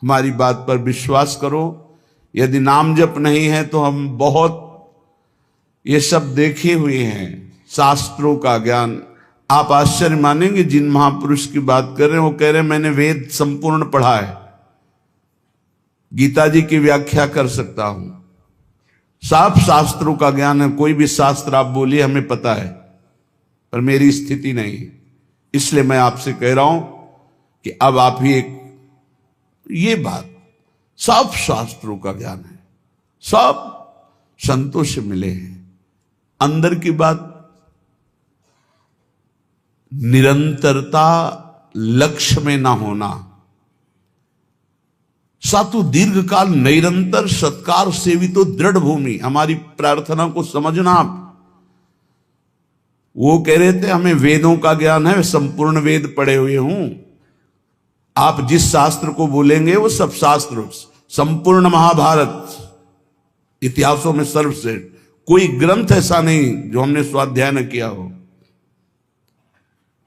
हमारी बात पर विश्वास करो। यदि नाम जप नहीं है तो हम बहुत ये सब देखे हुए हैं, शास्त्रों का ज्ञान। आप आश्चर्य मानेंगे, जिन महापुरुष की बात कर रहे हैं वो कह रहे हैं मैंने वेद संपूर्ण पढ़ा है, गीता जी की व्याख्या कर सकता हूं, साफ शास्त्रों का ज्ञान है, कोई भी शास्त्र आप बोलिए हमें पता है, पर मेरी स्थिति नहीं है। इसलिए मैं आपसे कह रहा हूं कि अब आप ही एक ये बात, सब शास्त्रों का ज्ञान है, सब संतों से मिले हैं। अंदर की बात, निरंतरता लक्ष्य में ना होना, सातु दीर्घ काल निरंतर सत्कार सेवितो दृढ़ भूमि। हमारी प्रार्थना को समझना आप। वो कह रहे थे हमें वेदों का ज्ञान है, संपूर्ण वेद पढ़े हुए हूं। आप जिस शास्त्र को बोलेंगे वो सब शास्त्र, संपूर्ण महाभारत, इतिहासों में सर्वश्रेष्ठ, कोई ग्रंथ ऐसा नहीं जो हमने स्वाध्याय न किया हो।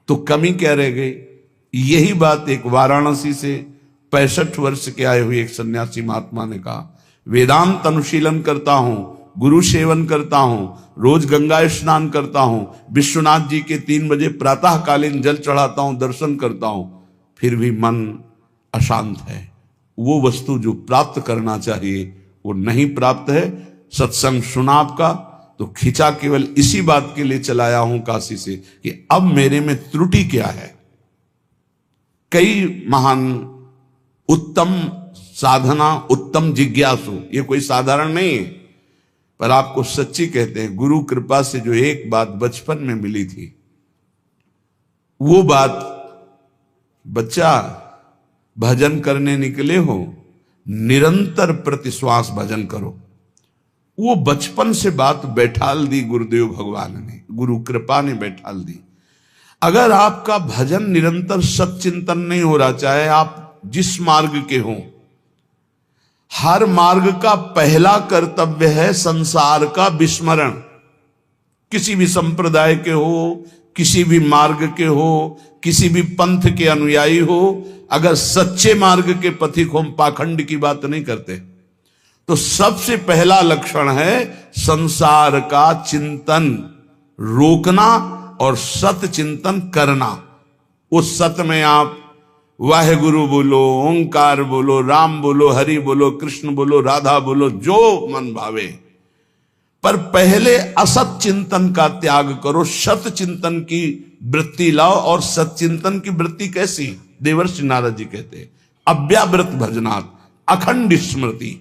तो कमी क्या रह गई? यही बात एक वाराणसी से 65 वर्ष के आए हुए एक सन्यासी महात्मा ने कहा, वेदांत अनुशीलन करता हूं, गुरु सेवन करता हूं, रोज गंगा स्नान करता हूं, विश्वनाथ जी के 3 बजे प्रातःकालीन जल चढ़ाता हूं, दर्शन करता हूं, फिर भी मन अशांत है। वो वस्तु जो प्राप्त करना चाहिए वो नहीं प्राप्त है। सत्संग सुना आपका तो खिंचा केवल इसी बात के लिए चलाया हूं काशी से कि अब मेरे में त्रुटि क्या है। कई महान उत्तम साधना, उत्तम जिज्ञासु, ये कोई साधारण नहीं है, पर आपको सच्ची कहते हैं, गुरु कृपा से जो एक बात बचपन में मिली थी, वो बात, बच्चा भजन करने निकले हो, निरंतर प्रतिश्वास भजन करो। वो बचपन से बात बैठाल दी गुरुदेव भगवान ने, गुरु कृपा ने बैठाल दी। अगर आपका भजन निरंतर सच्चिंतन नहीं हो रहा, चाहे आप जिस मार्ग के हों, हर मार्ग का पहला कर्तव्य है संसार का विस्मरण। किसी भी संप्रदाय के हो, किसी भी मार्ग के हो, किसी भी पंथ के अनुयायी हो, अगर सच्चे मार्ग के पथिक हो, पाखंड की बात नहीं करते, तो सबसे पहला लक्षण है संसार का चिंतन रोकना और सत चिंतन करना। उस सत में आप वाहेगुरु बोलो, ओंकार बोलो, राम बोलो, हरि बोलो, कृष्ण बोलो, राधा बोलो, जो मन भावे, पर पहले असत चिंतन का त्याग करो, सत चिंतन की वृत्ति लाओ। और सत चिंतन की वृत्ति कैसी? देवर्षि नारद जी कहते हैं, अव्यावृत भजनात् अखंड स्मृति।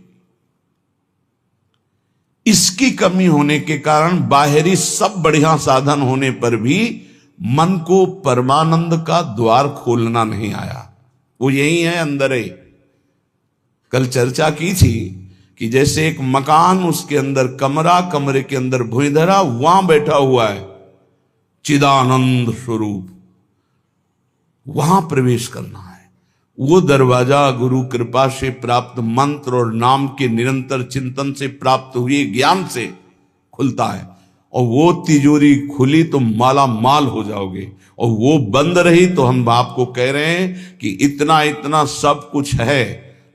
इसकी कमी होने के कारण बाहरी सब बढ़िया साधन होने पर भी मन को परमानंद का द्वार खोलना नहीं आया। वो यही है, अंदर है। कल चर्चा की थी कि जैसे एक मकान, उसके अंदर कमरा, कमरे के अंदर भुइंधरा, वहां बैठा हुआ है चिदानंद स्वरूप, वहां प्रवेश करना है। वो दरवाजा गुरु कृपा से प्राप्त मंत्र और नाम के निरंतर चिंतन से प्राप्त हुए ज्ञान से खुलता है। और वो तिजोरी खुली तो माला माल हो जाओगे, और वो बंद रही तो हम आपको कह रहे हैं कि इतना इतना सब कुछ है,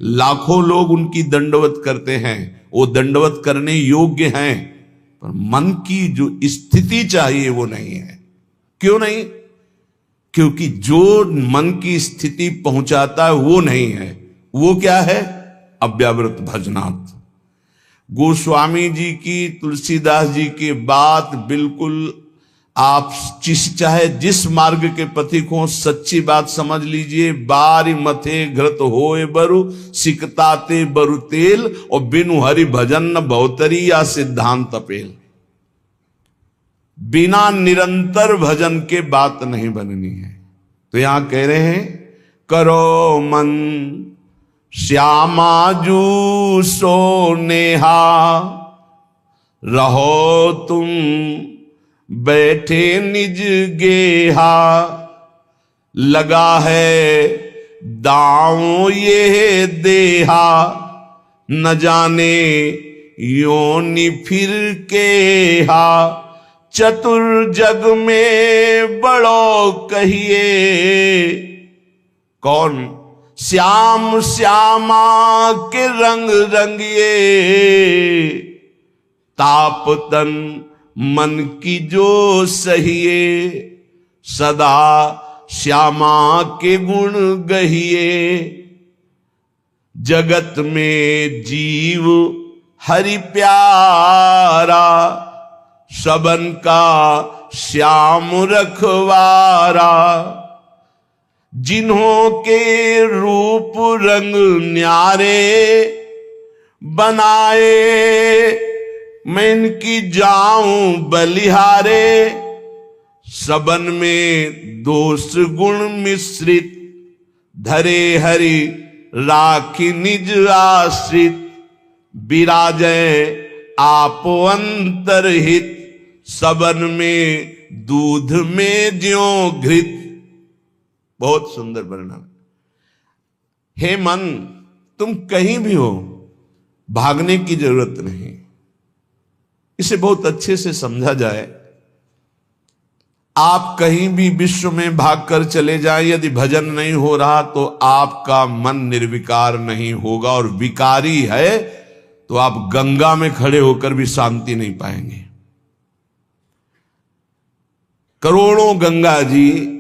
लाखों लोग उनकी दंडवत करते हैं, वो दंडवत करने योग्य हैं, पर मन की जो स्थिति चाहिए वो नहीं है। क्यों नहीं? क्योंकि जो मन की स्थिति पहुंचाता है वो नहीं है। वो क्या है? अव्यावृत भजनात्। गोस्वामी जी की, तुलसीदास जी की बात बिल्कुल, आप चाहे जिस मार्ग के पथिक हो, सच्ची बात समझ लीजिए। बारी मथे घृत होए बरु, सिकताते बरु तेल, और बिनु हरि भजन न बहुतरी या सिद्धांत अपेल। बिना निरंतर भजन के बात नहीं बननी है। तो यहां कह रहे हैं, करो मन श्यामा जू सोनेहा, रहो तुम बैठे निज गेहा, लगा है दांव ये देहा, न जाने योनि फिर के हा, चतुर जग में बड़ो कहिए। कौन? श्याम श्यामा के रंग रंगिए, ताप तन मन की जो सहिए, सदा श्यामा के गुण गहिए। जगत में जीव हरि प्यारा, सबन का श्याम रखवारा। जिन्हों के रूप रंग न्यारे, बनाए मैं इनकी जाऊं बलिहारे। सबन में दोष गुण मिश्रित, धरे हरि राखी निज आश्रित। विराजय आप अंतरहित, सबन में दूध में ज्यों घृत। बहुत सुंदर वर्णन। हे मन, तुम कहीं भी हो, भागने की जरूरत नहीं। इसे बहुत अच्छे से समझा जाए। आप कहीं भी विश्व में भागकर चले जाएं, यदि भजन नहीं हो रहा तो आपका मन निर्विकार नहीं होगा, और विकारी है तो आप गंगा में खड़े होकर भी शांति नहीं पाएंगे। करोड़ों गंगा जी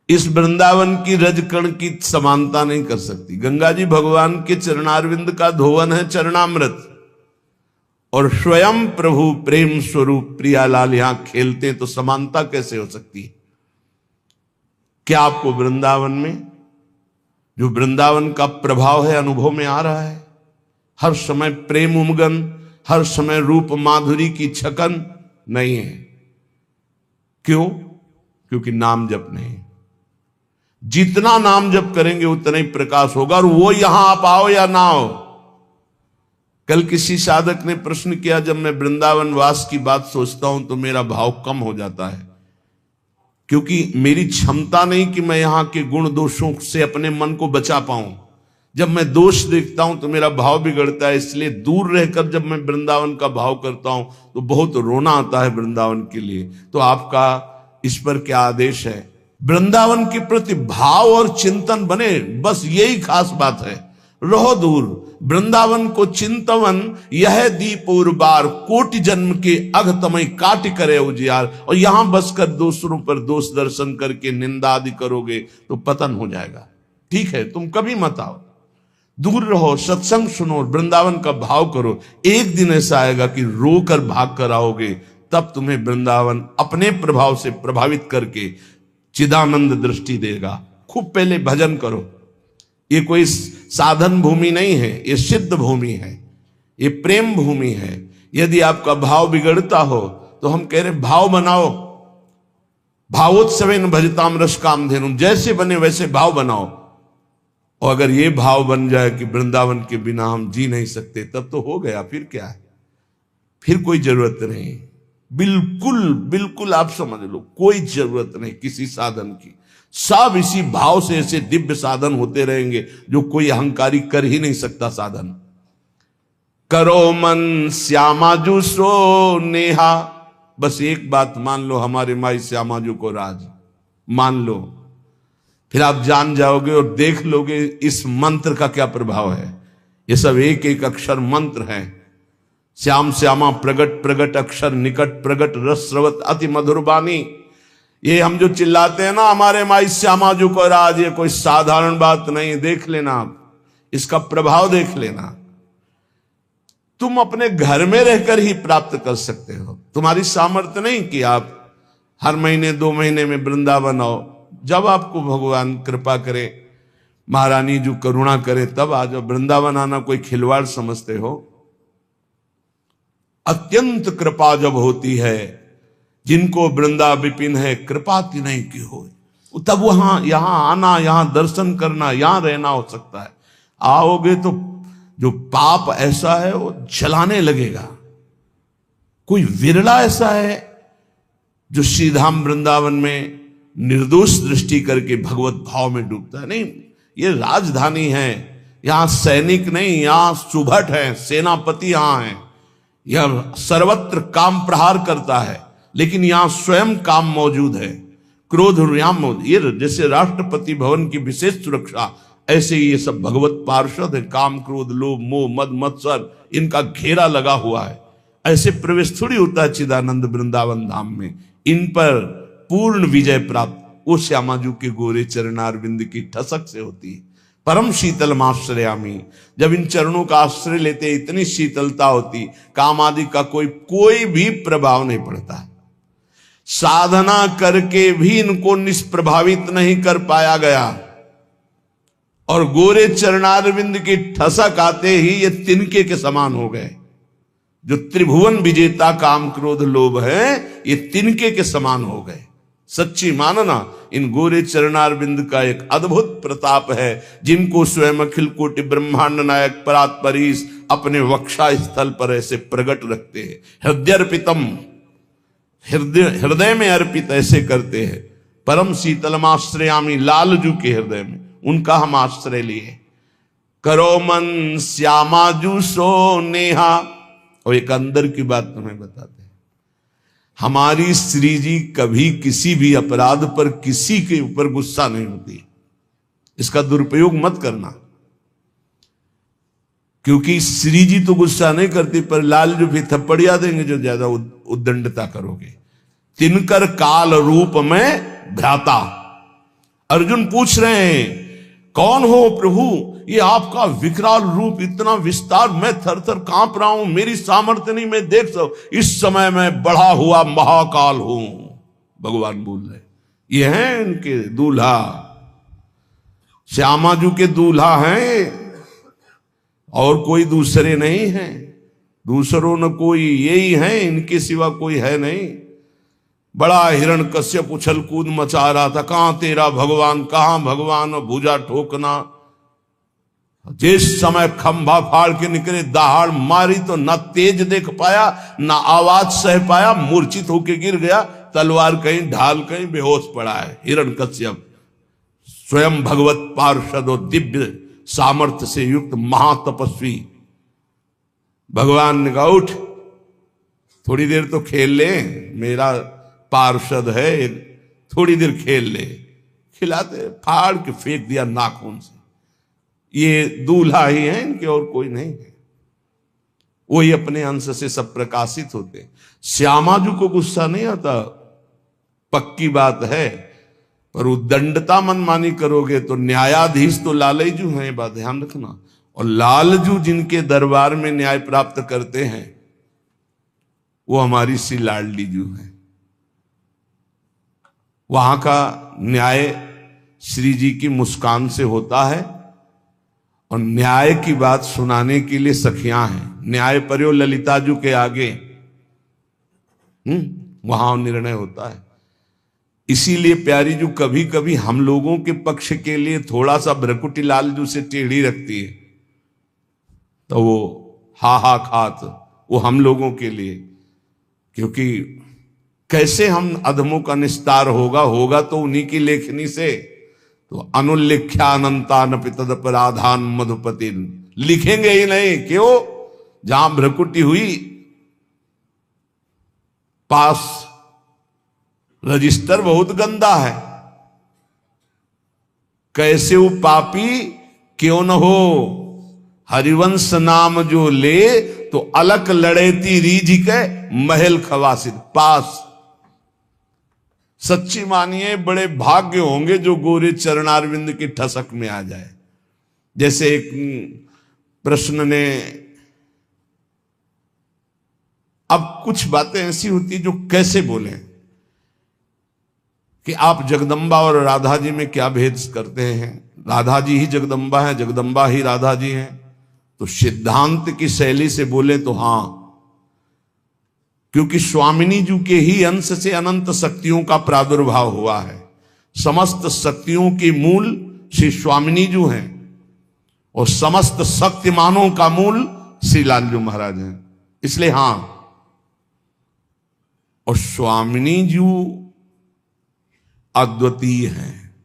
इस वृंदावन की रजकण की समानता नहीं कर सकती। गंगा जी भगवान के चरणारविंद का धोवन है, चरणामृत, और स्वयं प्रभु प्रेम स्वरूप प्रियालाल यहां खेलते हैं, तो समानता कैसे हो सकती है? क्या आपको वृंदावन में जो वृंदावन का प्रभाव है अनुभव में आ रहा है? हर समय प्रेम उमगन, हर समय रूप माधुरी की छकन नहीं है। क्यों? क्योंकि नाम जप नहीं। जितना नाम जप करेंगे उतना ही प्रकाश होगा, और वो यहां आप आओ या ना आओ। कल किसी साधक ने प्रश्न किया, जब मैं वृंदावन वास की बात सोचता हूं तो मेरा भाव कम हो जाता है, क्योंकि मेरी क्षमता नहीं कि मैं यहां के गुण दोषों से अपने मन को बचा पाऊं। जब मैं दोष देखता हूं तो मेरा भाव बिगड़ता है, इसलिए दूर रहकर जब मैं वृंदावन का भाव करता हूं तो बहुत रोना आता है वृंदावन के लिए। तो आपका इस पर क्या आदेश है? वृंदावन के प्रति भाव और चिंतन बने, बस यही खास बात है। रहो दूर, वृंदावन को चिंतवन यह दीप उर्बार, कोटि जन्म के अघतमय काट करे उजियार। और यहां बसकर दूसरों पर दोष दर्शन करके निंदा आदि करोगे तो पतन हो जाएगा। ठीक है, तुम कभी मत आओ, दूर रहो, सत्संग सुनो, वृंदावन का भाव करो। एक दिन ऐसा आएगा कि रोकर भाग कर आओगे, तब तुम्हें वृंदावन अपने प्रभाव से प्रभावित करके चिदानंद दृष्टि देगा। खूब पहले भजन करो। ये कोई साधन भूमि नहीं है, ये सिद्ध भूमि है, ये प्रेम भूमि है। यदि आपका भाव बिगड़ता हो तो हम कह रहे भाव बनाओ। भावोत्सवेन भजताम रस कामधेनु, जैसे बने वैसे भाव बनाओ। और अगर ये भाव बन जाए कि वृंदावन के बिना हम जी नहीं सकते, तब तो हो गया। फिर क्या है? फिर कोई जरूरत नहीं। बिल्कुल बिल्कुल आप समझ लो, कोई जरूरत नहीं किसी साधन की। सब इसी भाव से ऐसे दिव्य साधन होते रहेंगे जो कोई अहंकारी कर ही नहीं सकता साधन। करो मन श्यामाजू सो नेहा, बस एक बात मान लो, हमारे माई श्यामाजू को राज मान लो, फिर आप जान जाओगे और देख लोगे इस मंत्र का क्या प्रभाव है। ये सब एक एक अक्षर मंत्र है। श्याम श्यामा प्रगट प्रगट अक्षर निकट प्रगट रस स्रवत अति मधुर बानी। ये हम जो चिल्लाते हैं ना, हमारे माई श्यामाजू को राज, ये कोई साधारण बात नहीं। देख लेना आप, इसका प्रभाव देख लेना। तुम अपने घर में रहकर ही प्राप्त कर सकते हो। तुम्हारी सामर्थ्य नहीं कि आप हर महीने 2 महीने में वृंदावन आओ। जब आपको भगवान कृपा करे, महारानी जो करुणा करे, तब आ जाओ। वृंदावन आना कोई खिलवाड़ समझते हो? अत्यंत कृपा जब होती है, जिनको वृंदा विपिन है कृपा नहीं की हो, तब वहां यहां आना, यहां दर्शन करना, यहां रहना हो सकता है। आओगे तो जो पाप ऐसा है वो जलाने लगेगा। कोई विरला ऐसा है जो श्रीधाम वृंदावन में निर्दोष दृष्टि करके भगवत भाव में डूबता है। नहीं, ये राजधानी है, यहां सैनिक नहीं, यहां सुभट है, सेनापति यहां है। यह सर्वत्र काम प्रहार करता है, लेकिन यहां स्वयं काम मौजूद है। क्रोध व्याम, ये जैसे राष्ट्रपति भवन की विशेष सुरक्षा, ऐसे ही ये सब भगवत पार्षद है। काम क्रोध लोभ मोह मद मत्सर इनका घेरा लगा हुआ है। ऐसे प्रवेश थोड़ी होता है चिदानंद वृंदावन धाम में। इन पर पूर्ण विजय प्राप्त वो श्यामाजू के गोरे चरणारविंद की ठसक से होती है। परम शीतल आश्रयामी, जब इन चरणों का आश्रय लेते इतनी शीतलता होती, काम आदि का कोई भी प्रभाव नहीं पड़ता। साधना करके भी इनको निष्प्रभावित नहीं कर पाया गया, और गोरे चरणारविंद की ठसक आते ही ये तिनके के समान हो गए। जो त्रिभुवन विजेता काम क्रोध लोभ है, ये तिनके के समान हो गए। सच्ची मानना, इन गोरे चरणारविंद का एक अद्भुत प्रताप है, जिनको स्वयं अखिल कोटि ब्रह्मांड नायक परात्परीश अपने वक्षा स्थल पर ऐसे प्रकट रखते हैं। हृदयर्पितम, हृदय में अर्पित ऐसे करते हैं। परम शीतलमाश्रयामी, लालजू के हृदय में उनका हम आश्रय लिए। करो मन श्यामाजू सो नेहा। और एक अंदर की बात तुम्हें बताते हैं, हमारी श्री जी कभी किसी भी अपराध पर किसी के ऊपर गुस्सा नहीं होती। इसका दुरुपयोग मत करना, क्योंकि श्री जी तो गुस्सा नहीं करती, पर लालजू भी थप्पड़िया देंगे जो ज्यादा उद्दंडता करोगे। तिनकर काल रूप में भ्राता। अर्जुन पूछ रहे हैं, कौन हो प्रभु? ये आपका विकराल रूप, इतना विस्तार, मैं थर थर कांप रहा हूं, मेरी सामर्थ्य नहीं, मैं देख सकूं। इस समय मैं बढ़ा हुआ महाकाल हूं, भगवान बोल रहे। ये हैं इनके दूल्हा, श्यामाजू के दूल्हा हैं, और कोई दूसरे नहीं हैं। दूसरों न कोई, यही हैं, इनके सिवा कोई है नहीं। बड़ा हिरण्यकश्यप उछल कूद मचा रहा था, कहां तेरा भगवान, कहां भगवान, और भुजा ठोकना। जिस समय खंभा फाड़ के निकले, दहाड़ मारी तो ना तेज देख पाया, ना आवाज सह पाया, मूर्छित होके गिर गया। तलवार कहीं ढाल कहीं बेहोश पड़ा है हिरण्यकश्यप। स्वयं भगवत पार्षद और दिव्य सामर्थ्य से युक्त महातपस्वी भगवान ने कहा, उठ थोड़ी देर तो खेल ले, मेरा पार्षद है, थोड़ी देर खेल ले। खिलाते, फाड़ के फेंक दिया नाखून से। ये दूल्हा ही है इनके, और कोई नहीं है। वही अपने अंश से सब प्रकाशित होते। श्यामाजू को गुस्सा नहीं आता, पक्की बात है, पर उद्दंडता मनमानी करोगे तो न्यायाधीश तो लालजू हैं, बात ध्यान रखना। और लालजू जिनके दरबार में न्याय प्राप्त करते हैं, वो हमारी सी लाडली जू है। वहां का न्याय श्री जी की मुस्कान से होता है, और न्याय की बात सुनाने के लिए सखियां हैं। न्याय पर्यो ललिताजू के आगे वहां निर्णय होता है। इसीलिए प्यारी जू कभी कभी हम लोगों के पक्ष के लिए थोड़ा सा भ्रकुटी लालजू से टेढ़ी रखती है, तो वो हा खात वो हम लोगों के लिए, क्योंकि कैसे हम अधमों का निस्तार होगा तो उन्हीं की लेखनी से। तो अनुल्लिख्यानंतान पितदपराधान मधुपति, लिखेंगे ही नहीं, क्यों? जहां भ्रकुटी हुई, पास रजिस्टर बहुत गंदा है। कैसे वो पापी क्यों न हो, हरिवंश नाम जो ले, तो अलक लड़ेती रीझ के महल खवासिद पास। सच्ची मानिए, बड़े भाग्य होंगे जो गोरे चरणारविंद की ठसक में आ जाए। जैसे एक प्रश्न ने, अब कुछ बातें ऐसी होती जो कैसे बोले कि आप जगदम्बा और राधा जी में क्या भेद करते हैं? राधा जी ही जगदम्बा है, जगदम्बा ही राधा जी हैं। तो सिद्धांत की शैली से बोले तो हां, क्योंकि स्वामिनी जी के ही अंश से अनंत शक्तियों का प्रादुर्भाव हुआ है। समस्त शक्तियों के मूल श्री स्वामिनी जी हैं, और समस्त शक्तिमानों का मूल श्री लालजू महाराज हैं। इसलिए हां, और स्वामिनी जी अद्वितीय हैं,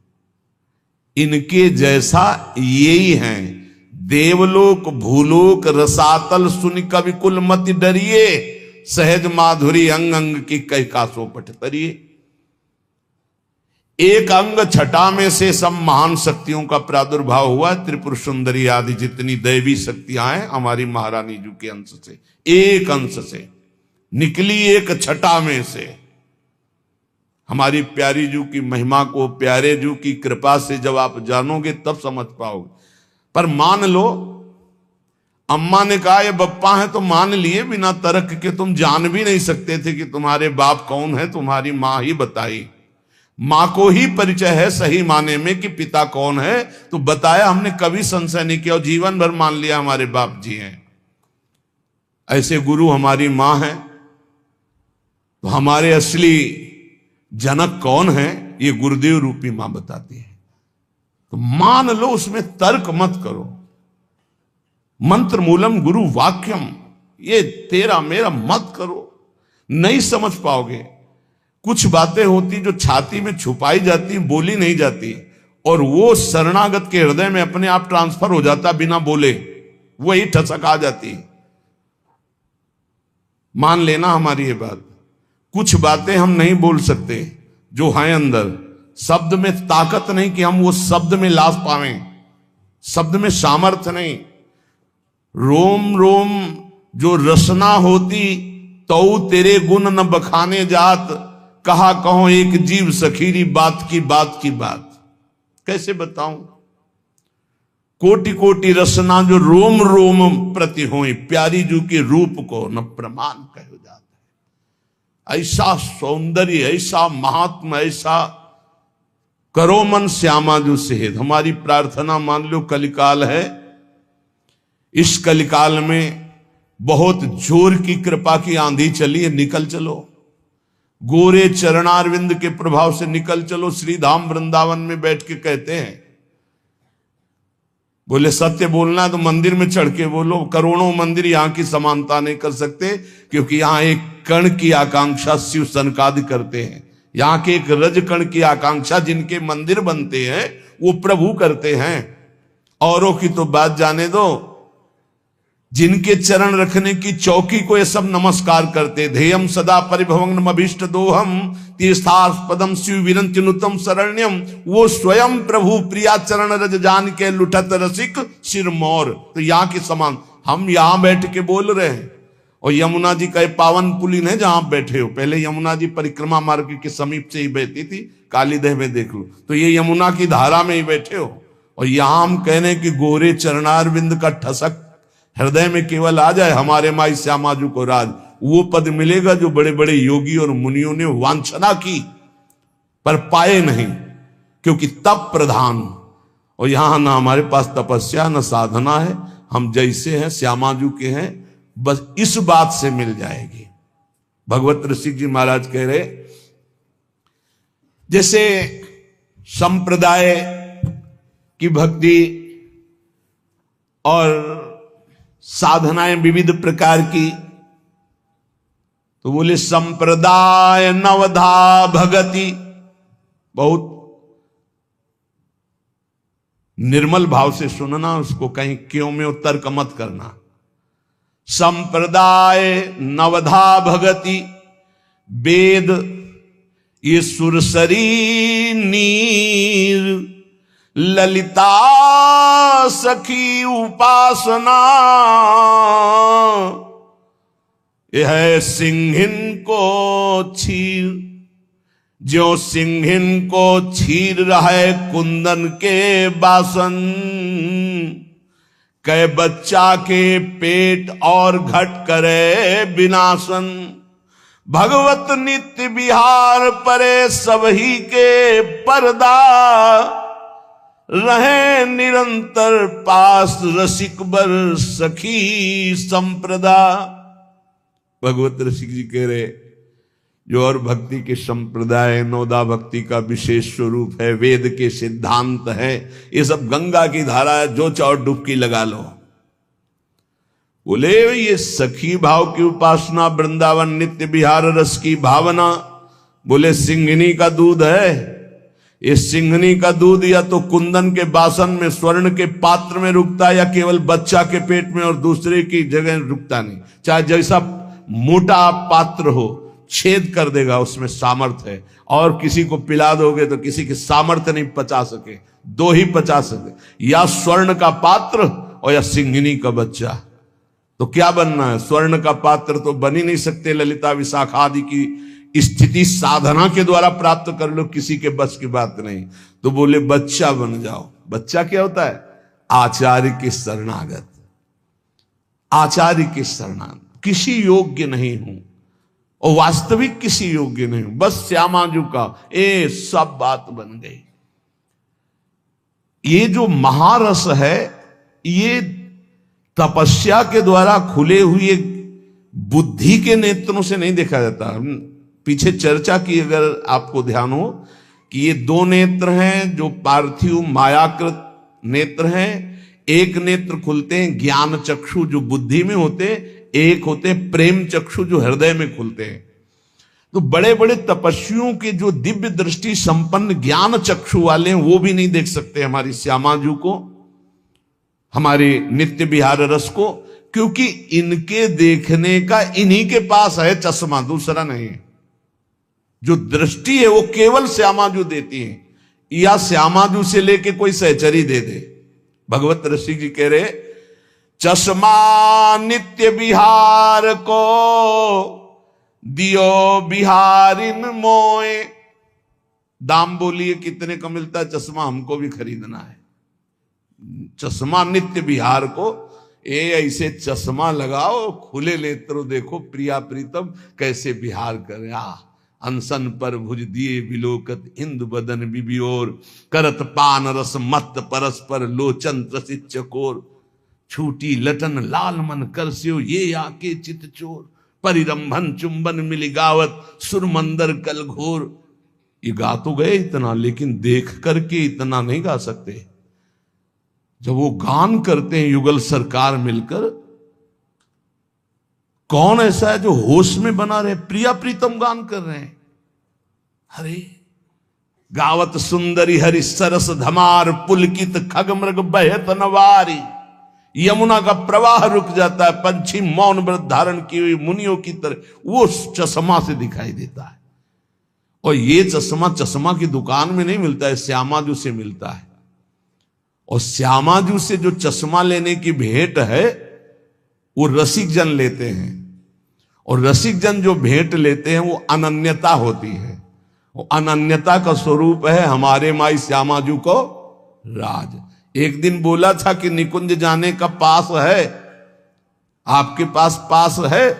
इनके जैसा यही हैं। देवलोक भूलोक रसातल सुन कवि कुल मति डरिए, सहज माधुरी अंग अंग की कई कासों पट तरिए। एक अंग छटा में से सब महान शक्तियों का प्रादुर्भाव हुआ। त्रिपुर सुंदरी आदि जितनी दैवी शक्तियां हैं हमारी महारानी जी के अंश से, एक अंश से निकली, एक छटा में से। हमारी प्यारी जू की महिमा को, प्यारे जू की कृपा से जब आप जानोगे तब समझ पाओगे। पर मान लो, अम्मा ने कहा ये बप्पा है तो मान लिए बिना तर्क के। तुम जान भी नहीं सकते थे कि तुम्हारे बाप कौन है, तुम्हारी मां ही बताई। मां को ही परिचय है सही माने में कि पिता कौन है, तो बताया। हमने कभी संशय नहीं किया और जीवन भर मान लिया हमारे बाप जी हैं। ऐसे गुरु हमारी मां है, तो हमारे असली जनक कौन है ये गुरुदेव रूपी मां बताती है। तो मान लो, उसमें तर्क मत करो। मंत्र मूलम गुरु वाक्यम, ये तेरा मेरा मत करो, नहीं समझ पाओगे। कुछ बातें होती जो छाती में छुपाई जाती, बोली नहीं जाती, और वो शरणागत के हृदय में अपने आप ट्रांसफर हो जाता बिना बोले, वही ठसक आ जाती। मान लेना हमारी ये बात। कुछ बातें हम नहीं बोल सकते जो हैं अंदर, शब्द में ताकत नहीं कि हम वो शब्द में लाभ पावें, शब्द में सामर्थ्य नहीं। रोम रोम जो रसना होती तो तेरे गुण न बखाने जात, कहा कहो एक जीव सखीरी बात की बात की बात। कैसे बताऊं? कोटि कोटि रसना जो रोम रोम प्रति होई, प्यारी जू के रूप को न प्रमाण कहो जाता है। ऐसा सौंदर्य, ऐसा महात्मा, ऐसा करो मन श्यामा जू सेहत। हमारी प्रार्थना मान लो कलिकाल है, इस कलिकाल में बहुत जोर की कृपा की आंधी चली है, निकल चलो। गोरे चरणारविंद के प्रभाव से निकल चलो। श्री धाम वृंदावन में बैठ के कहते हैं, बोले सत्य बोलना तो मंदिर में चढ़ के बोलो। करोड़ों मंदिर यहां की समानता नहीं कर सकते, क्योंकि यहां एक कण की आकांक्षा शिव सनकादि करते हैं। यहां के एक रज कण की आकांक्षा जिनके मंदिर बनते हैं वो प्रभु करते हैं। औरों की तो बात जाने दो, जिनके चरण रखने की चौकी को ये सब नमस्कार करते। ध्येयम सदा परिभवंगम अभीष्ट दोहम तीर्थास्पदम शिव विरंत्यनुतम शरण्यम, वो स्वयं प्रभु प्रिया चरण रज जान के लुठत रसिक सिरमौर। तो यहाँ के समान हम यहाँ बैठ के बोल रहे हैं, और यमुना जी का पावन पुलिन है जहां आप बैठे हो। पहले यमुना जी परिक्रमा मार्ग के समीप से ही बहती थी, कालीदेह में देख लो, तो ये यमुना की धारा में ही बैठे हो। और यहां हम कह रहे हैं कि गोरे चरणारविंद का ठसक हृदय में केवल आ जाए, हमारे माई श्यामाजू को राज, वो पद मिलेगा जो बड़े बड़े योगी और मुनियों ने वांछना की पर पाए नहीं, क्योंकि तप प्रधान। और यहां ना हमारे पास तपस्या न साधना है, हम जैसे हैं श्यामाजू के हैं, बस इस बात से मिल जाएगी। भगवत ऋषि जी महाराज कह रहे, जैसे संप्रदाय की भक्ति और साधनाएं विविध प्रकार की, तो बोले संप्रदाय नवधा भगति। बहुत निर्मल भाव से सुनना उसको, कहीं क्यों में तर्क मत करना। संप्रदाय नवधा भगति वेद ये सुरसरी नीर, ललिता सखी उपासना यह सिंहिन को छीर, जो सिंहिन को छीर रहे कुंदन के बासन, कै बच्चा के पेट और घट करे विनाशन, भगवत नित्य विहार परे सबही के पर्दा, रहे निरंतर पास रसिक बर सखी संप्रदा। भगवत रसिक जी कह रहे, जो और भक्ति के संप्रदाय नवदा भक्ति का विशेष स्वरूप है, वेद के सिद्धांत है, ये सब गंगा की धारा है, जो चाहो डुबकी लगा लो। बोले ये सखी भाव की उपासना, वृंदावन नित्य विहार रस की भावना, बोले सिंघनी का दूध है। ये सिंघनी का दूध या तो कुंदन के बासन में स्वर्ण के पात्र में रुकता है, या केवल बच्चा के पेट में और दूसरे की जगह रुकता नहीं। चाहे जैसा मोटा पात्र हो, छेद कर देगा, उसमें सामर्थ्य है। और किसी को पिला दोगे तो किसी की सामर्थ्य नहीं पचा सके, दो ही पचा सके, या स्वर्ण का पात्र और या सिंहिनी का बच्चा। तो क्या बनना है? स्वर्ण का पात्र तो बन ही नहीं सकते, ललिता विशाखा आदि की स्थिति साधना के द्वारा प्राप्त कर लो, किसी के बस की बात नहीं। तो बोले बच्चा बन जाओ। बच्चा क्या होता है? आचार्य के शरणागत, आचार्य के शरणागत। किसी योग्य नहीं हूं और वास्तविक किसी योग्य नहीं हूं, बस श्यामाजू का ए सब बात बन गई। ये जो महारस है, ये तपस्या के द्वारा खुले हुए बुद्धि के नेत्रों से नहीं देखा जाता। पीछे चर्चा की, अगर आपको ध्यान हो, कि ये दो नेत्र हैं जो पार्थिव मायाकृत नेत्र हैं। एक नेत्र खुलते हैं ज्ञान चक्षु जो बुद्धि में होते, एक होते हैं प्रेम चक्षु जो हृदय में खुलते हैं। तो बड़े बड़े तपस्वियों के जो दिव्य दृष्टि संपन्न ज्ञान चक्षु वाले हैं, वो भी नहीं देख सकते हमारी श्यामाजू को, हमारे नित्य विहार रस को, क्योंकि इनके देखने का इन्हीं के पास है चश्मा, दूसरा नहीं है। जो दृष्टि है वो केवल श्यामाजू देती है, या श्यामाजू से लेके कोई सहचरी दे दे। भगवत ऋषि जी कह रहे, चश्मा नित्य विहार को दियो बिहारिन मोए। दाम बोलिए कितने का मिलता है चश्मा, हमको भी खरीदना है। चश्मा नित्य विहार को, ऐसे चश्मा लगाओ, खुले नेत्रों देखो प्रिया प्रीतम कैसे विहार करे। अनसन पर भुज दिए विलोकत इंदु बदन बिबियोर, करत पान रस मत परस्पर लोचन त्रसित चकोर। छूटी लटन लाल मन करस्यो ये आके चित चोर, परिरंभन चुंबन मिली गावत सुरमंदर कल घोर। ये गा तो गए इतना, लेकिन देख करके इतना नहीं गा सकते। जब वो गान करते हैं युगल सरकार मिलकर, कौन ऐसा है जो होश में बना रहे? प्रिया प्रीतम गान कर रहे हैं। अरे गावत सुंदरी हरि सरस धमार, पुलकित खग मृग बहत नवारी। यमुना का प्रवाह रुक जाता है, पंछी मौन व्रत धारण की हुई मुनियों की तरह वो चश्मा से दिखाई देता है। और ये चश्मा की दुकान में नहीं मिलता है, श्यामाजू से मिलता है। और श्यामाजू से जो चश्मा लेने की भेंट है वो रसिक जन लेते हैं, और रसिक जन जो भेंट लेते हैं वो अनन्यता होती है। वो अनन्यता का स्वरूप है हमारे माई श्यामाजू को राज। एक दिन बोला था कि निकुंज जाने का पास है, आपके पास है,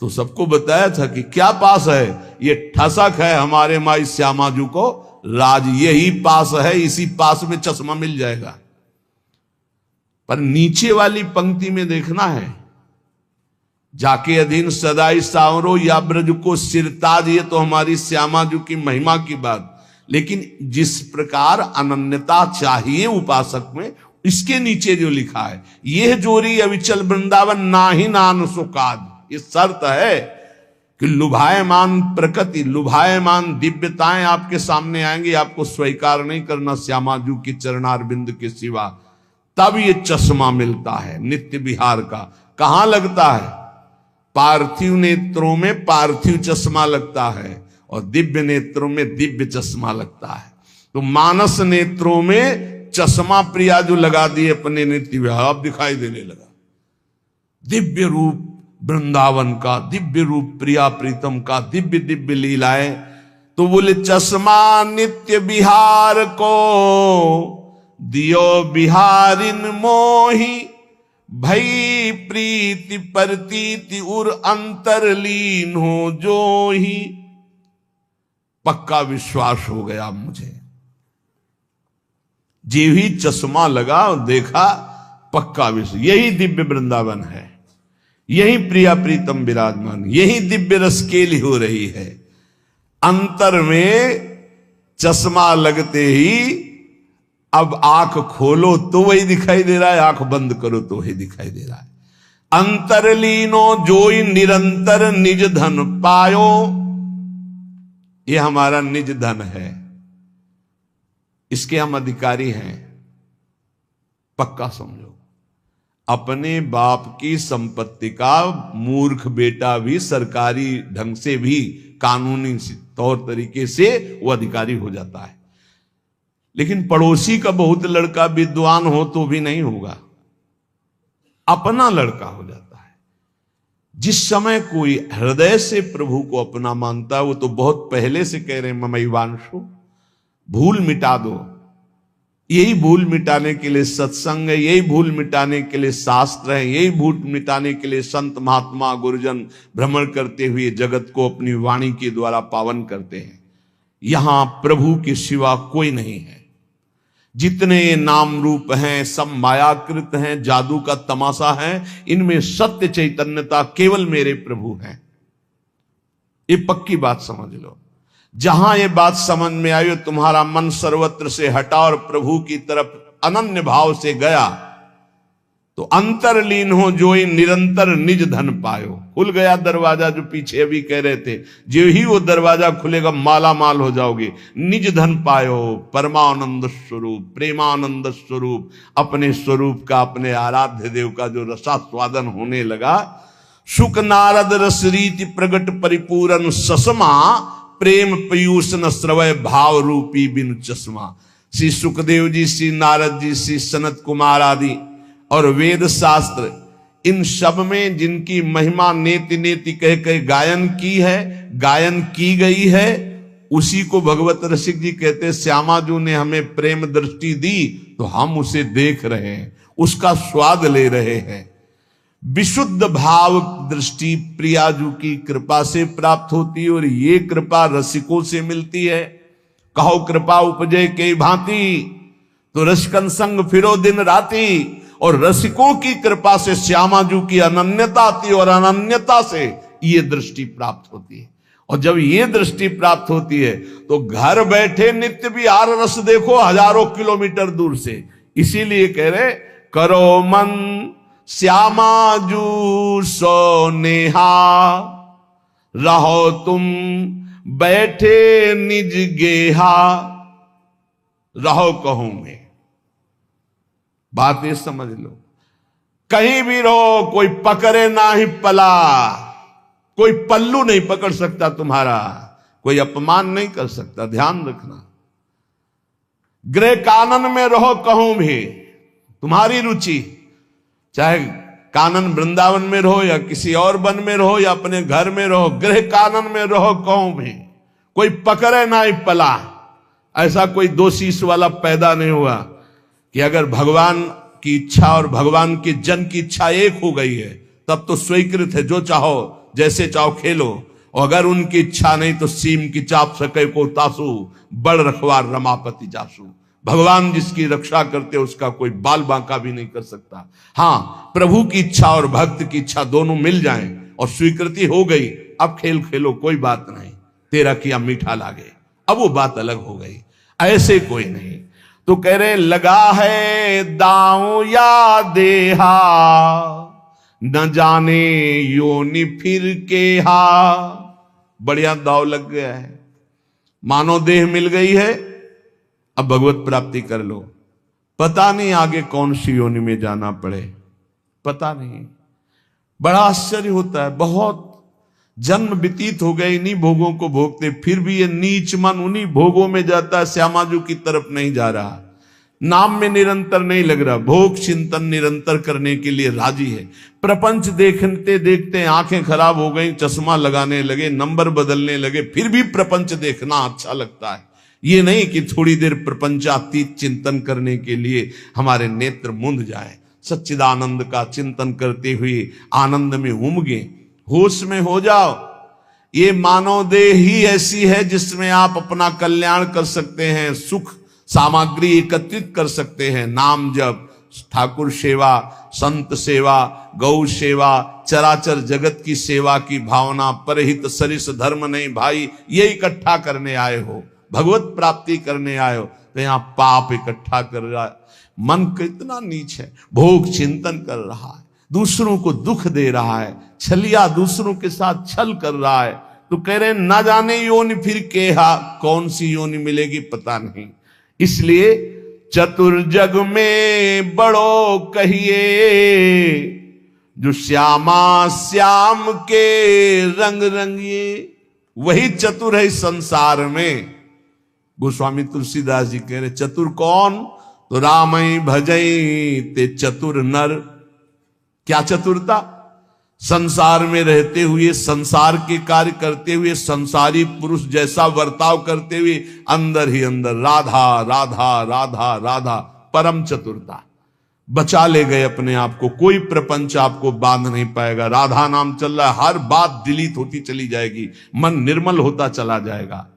तो सबको बताया था कि क्या पास है? ये ठसक है हमारे माई श्यामाजू को राज, यही पास है, इसी पास में चश्मा मिल जाएगा। पर नीचे वाली पंक्ति में देखना है, जाके अधीन सदाई सावरो या ब्रज को सिरताज, ये तो हमारी श्यामाजू की महिमा की बात। लेकिन जिस प्रकार अनन्यता चाहिए उपासक में, इसके नीचे जो लिखा है, यह जोरी अविचल वृंदावन नाही नान सुकाद, ये शर्त है कि लुभायमान प्रकृति, लुभायमान दिव्यताएं आपके सामने आएंगी, आपको स्वीकार नहीं करना श्यामाजू की चरणारविंद के सिवा, तब ये चश्मा मिलता है नित्य विहार का। कहां लगता है? पार्थिव नेत्रों में पार्थिव चश्मा लगता है, और दिव्य नेत्रों में दिव्य चश्मा लगता है। तो मानस नेत्रों में चश्मा प्रिया जो लगा दिए अपने नित्य विहार, अब दिखाई देने लगा दिव्य रूप वृंदावन का, दिव्य रूप प्रिया प्रीतम का, दिव्य दिव्य लीलाएं। तो बोले चश्मा नित्य विहार को दियो बिहारिन मोही, भई प्रीति परतीति उर अंतरलीन हो जो ही। पक्का विश्वास हो गया मुझे, जी ही चश्मा लगा और देखा, पक्का विश्वास, यही दिव्य वृंदावन है, यही प्रिया प्रीतम विराजमान, यही दिव्य रसकेली हो रही है। अंतर में चश्मा लगते ही अब आंख खोलो तो वही दिखाई दे रहा है, आंख बंद करो तो वही दिखाई दे रहा है। अंतरलीनो जोई निरंतर निज धन पायो, ये हमारा निज धन है, इसके हम अधिकारी हैं। पक्का समझो, अपने बाप की संपत्ति का मूर्ख बेटा भी सरकारी ढंग से भी कानूनी तौर तरीके से वो अधिकारी हो जाता है। लेकिन पड़ोसी का बहुत लड़का विद्वान हो तो भी नहीं होगा, अपना लड़का हो जाता है। जिस समय कोई हृदय से प्रभु को अपना मानता है, वो तो बहुत पहले से कह रहे हैं ममैवांशु, भूल मिटा दो। यही भूल मिटाने के लिए सत्संग है, यही भूल मिटाने के लिए शास्त्र है, यही भूल मिटाने के लिए संत महात्मा गुरुजन भ्रमण करते हुए जगत को अपनी वाणी के द्वारा पावन करते हैं। यहां प्रभु के सिवा कोई नहीं है। जितने नाम रूप हैं सब मायाकृत हैं, जादू का तमाशा है। इनमें सत्य चैतन्यता केवल मेरे प्रभु हैं। ये पक्की बात समझ लो। जहां ये बात समझ में आई, तुम्हारा मन सर्वत्र से हटा और प्रभु की तरफ अनन्य भाव से गया, तो अंतरलीन हो जो ही निरंतर निज धन पायो। खुल गया दरवाजा, जो पीछे अभी कह रहे थे, जो ही वो दरवाजा खुलेगा माला माल हो जाओगे। निज धन पायो, परमानंद स्वरूप, प्रेमानंद स्वरूप, अपने स्वरूप का, अपने आराध्य देव का जो रसास्वादन होने लगा। सुख नारद रस रीति प्रगट परिपूरन ससमा, प्रेम पीयूष न श्रवय भाव रूपी बिनु चश्मा। श्री सुखदेव जी, श्री नारद जी, श्री सनत कुमार आदि और वेद शास्त्र, इन सब में जिनकी महिमा नेति नेति कह कह गायन की है, गायन की गई है, उसी को भगवत रसिक जी कहते हैं, श्यामाजू ने हमें प्रेम दृष्टि दी तो हम उसे देख रहे हैं, उसका स्वाद ले रहे हैं। विशुद्ध भाव दृष्टि प्रियाजू की कृपा से प्राप्त होती है, और ये कृपा रसिकों से मिलती है। कहो कृपा उपजे के भांति, तो रसिकन संग फिरो दिन राती। और रसिकों की कृपा से श्यामाजू की अनन्यता आती है, और अनन्यता से ये दृष्टि प्राप्त होती है। और जब ये दृष्टि प्राप्त होती है तो घर बैठे नित्य विहार रस देखो हजारों किलोमीटर दूर से। इसीलिए कह रहे, करो मन श्यामाजू सो नेहा, रहो तुम बैठे निज गेहा, रहो कहूं में। बात ये समझ लो, कहीं भी रहो, कोई पकड़े ना ही पला, कोई पल्लू नहीं पकड़ सकता तुम्हारा, कोई अपमान नहीं कर सकता। ध्यान रखना, गृह कानन में रहो कहूं भी, तुम्हारी रुचि, चाहे कानन वृंदावन में रहो या किसी और वन में रहो या अपने घर में रहो, गृह कानन में रहो कहूं भी, कोई पकड़े ना ही पला। ऐसा कोई दो शीश वाला पैदा नहीं हुआ कि अगर भगवान की इच्छा और भगवान के जन की इच्छा एक हो गई है तब तो स्वीकृत है, जो चाहो जैसे चाहो खेलो। और अगर उनकी इच्छा नहीं तो सीम की चाप सके को तासु, बड़ रखवार रमापति जासु। भगवान जिसकी रक्षा करते उसका कोई बाल बांका भी नहीं कर सकता। हां, प्रभु की इच्छा और भक्त की इच्छा दोनों मिल जाएं और स्वीकृति हो गई, अब खेल खेलो, कोई बात नहीं, तेरा किया मीठा लागे, अब वो बात अलग हो गई। ऐसे कोई नहीं। तो कह रहे, लगा है दांव या देहा, न जाने योनि फिर के हा। बढ़िया दाव लग गया है, मानो देह मिल गई है, अब भगवत प्राप्ति कर लो। पता नहीं आगे कौन सी योनि में जाना पड़े, पता नहीं। बड़ा आश्चर्य होता है, बहुत जन्म व्यतीत हो गए इन्हीं भोगों को भोगते, फिर भी ये नीच मन उन्हीं भोगों में जाता है, श्यामाजू की तरफ नहीं जा रहा, नाम में निरंतर नहीं लग रहा, भोग चिंतन निरंतर करने के लिए राजी है। प्रपंच देखते देखते आंखें खराब हो गई, चश्मा लगाने लगे, नंबर बदलने लगे, फिर भी प्रपंच देखना अच्छा लगता है। ये नहीं कि थोड़ी देर प्रपंचातीत चिंतन करने के लिए हमारे नेत्र मूंद जाए, सच्चिदानंद का चिंतन करते हुए आनंद में उमगे, होश में हो जाओ। ये मानव देह ही ऐसी है जिसमें आप अपना कल्याण कर सकते हैं, सुख सामग्री एकत्रित कर सकते हैं। नाम जप, ठाकुर सेवा, संत सेवा, गौ सेवा, चराचर जगत की सेवा की भावना, परहित सरिस धर्म नहीं भाई, ये इकट्ठा करने आए हो, भगवत प्राप्ति करने आए हो, तो यहां पाप इकट्ठा कर रहा है। मन कितना नीच है, भोग चिंतन कर रहा है, दूसरों को दुख दे रहा है, छलिया दूसरों के साथ छल कर रहा है। तो कह रहे ना जाने योनि फिर केहा, कौन सी योनि मिलेगी पता नहीं। इसलिए चतुर्जग में बड़ो कहिए, जो श्यामा श्याम के रंग रंगिए। वही चतुर है इस संसार में। गोस्वामी तुलसीदास जी कह रहे चतुर कौन? तो रामई भजई ते चतुर नर। क्या चतुरता? संसार में रहते हुए, संसार के कार्य करते हुए, संसारी पुरुष जैसा बर्ताव करते हुए अंदर ही अंदर राधा राधा राधा राधा, परम चतुरता। बचा ले गए अपने आप को, कोई प्रपंच आपको बांध नहीं पाएगा। राधा नाम चल रहा है, हर बात डिलीट होती चली जाएगी, मन निर्मल होता चला जाएगा।